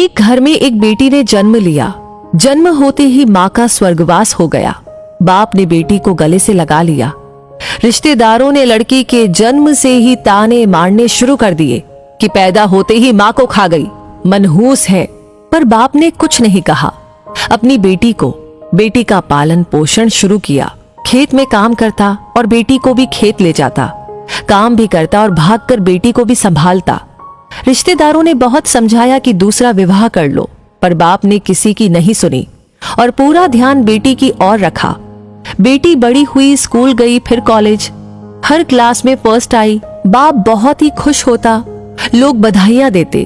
एक घर में एक बेटी ने जन्म लिया। जन्म होते ही मां का स्वर्गवास हो गया। बाप ने बेटी को गले से लगा लिया। रिश्तेदारों ने लड़की के जन्म से ही ताने मारने शुरू कर दिए कि पैदा होते ही मां को खा गई, मनहूस है। पर बाप ने कुछ नहीं कहा। अपनी बेटी का पालन पोषण शुरू किया। खेत में काम करता और बेटी को भी खेत ले जाता, काम भी करता और भागकर बेटी को भी संभालता। रिश्तेदारों ने बहुत समझाया कि दूसरा विवाह कर लो, पर बाप ने किसी की नहीं सुनी और पूरा ध्यान बेटी की ओर रखा। बेटी बड़ी हुई, स्कूल गई, फिर कॉलेज, हर क्लास में फर्स्ट आई। बाप बहुत ही खुश होता, लोग बधाइयां देते।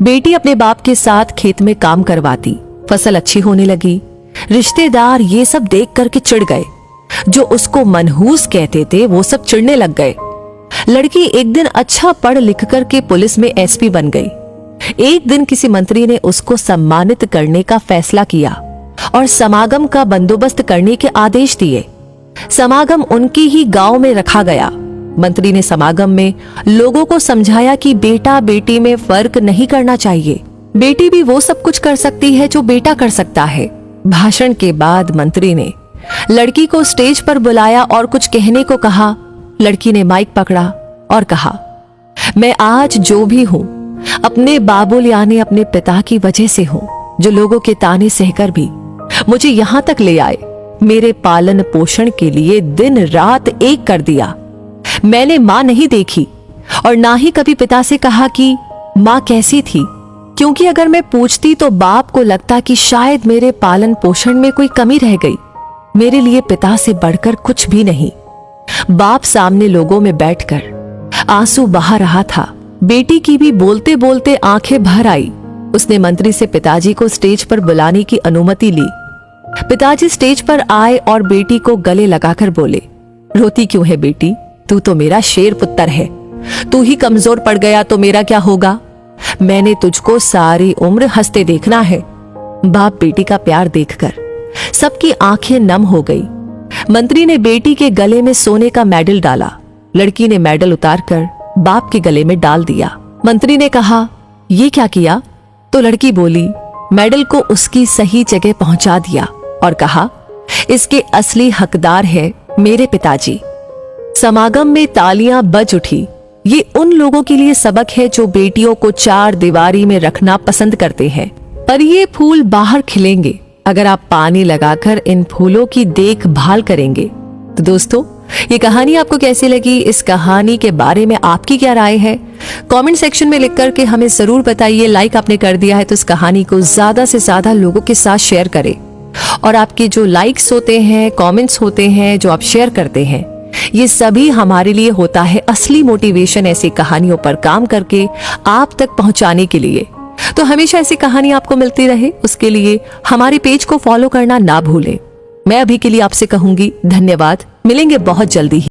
बेटी अपने बाप के साथ खेत में काम करवाती, फसल अच्छी होने लगी। रिश्तेदार ये सब देख करके चिढ़ गए। जो उसको मनहूस कहते थे वो सब चिढ़ने लग गए। लड़की एक दिन अच्छा पढ़ लिख करके पुलिस में एसपी बन गई। एक दिन किसी मंत्री ने उसको सम्मानित करने का फैसला किया और समागम का बंदोबस्त करने के आदेश दिए। समागम उनकी ही गांव में रखा गया। मंत्री ने समागम में लोगों को समझाया कि बेटा बेटी में फर्क नहीं करना चाहिए। बेटी भी वो सब कुछ कर सकती है जो बेटा कर सकता है। भाषण के बाद मंत्री ने लड़की को स्टेज पर बुलाया और कुछ कहने को कहा। लड़की ने माइक पकड़ा और कहा, मैं आज जो भी हूं अपने बाबुल यानी अपने पिता की वजह से हूं, जो लोगों के ताने सहकर भी मुझे यहां तक ले आए। मेरे पालन पोषण के लिए दिन रात एक कर दिया। मैंने मां नहीं देखी और ना ही कभी पिता से कहा कि मां कैसी थी, क्योंकि अगर मैं पूछती तो बाप को लगता कि शायद मेरे पालन पोषण में कोई कमी रह गई। मेरे लिए पिता से बढ़कर कुछ भी नहीं। बाप सामने लोगों में बैठकर आंसू बहा रहा था। बेटी की भी बोलते बोलते आंखें भर आई। उसने मंत्री से पिताजी को स्टेज पर बुलाने की अनुमति ली। पिताजी स्टेज पर आए और बेटी को गले लगाकर बोले, रोती क्यों है बेटी? तू तो मेरा शेर पुत्र है। तू ही कमजोर पड़ गया तो मेरा क्या होगा? मैंने तुझको सारी उम्र हंसते देखना है। बाप बेटी का प्यार देखकर सबकी आंखें नम हो गई। मंत्री ने बेटी के गले में सोने का मेडल डाला। लड़की ने मेडल उतारकर बाप के गले में डाल दिया। मंत्री ने कहा, ये क्या किया? तो लड़की बोली, मेडल को उसकी सही जगह पहुंचा दिया और कहा, इसके असली हकदार है मेरे पिताजी। समागम में तालियां बज उठी। ये उन लोगों के लिए सबक है जो बेटियों को चार दीवारी में रखना पसंद करते हैं। पर ये फूल बाहर खिलेंगे अगर आप पानी लगाकर इन फूलों की देखभाल करेंगे। तो दोस्तों, ये कहानी आपको कैसी लगी? इस कहानी के बारे में आपकी क्या राय है? कमेंट सेक्शन में लिख करके हमें जरूर बताइए। लाइक आपने कर दिया है तो इस कहानी को ज्यादा से ज्यादा लोगों के साथ शेयर करें। और आपके जो लाइक्स होते हैं, कमेंट्स होते हैं, जो आप शेयर करते हैं, ये सभी हमारे लिए होता है असली मोटिवेशन ऐसी कहानियों पर काम करके आप तक पहुंचाने के लिए। तो हमेशा ऐसी कहानी आपको मिलती रहे, उसके लिए हमारे पेज को फॉलो करना ना भूलें। मैं अभी के लिए आपसे कहूंगी धन्यवाद। मिलेंगे बहुत जल्दी ही।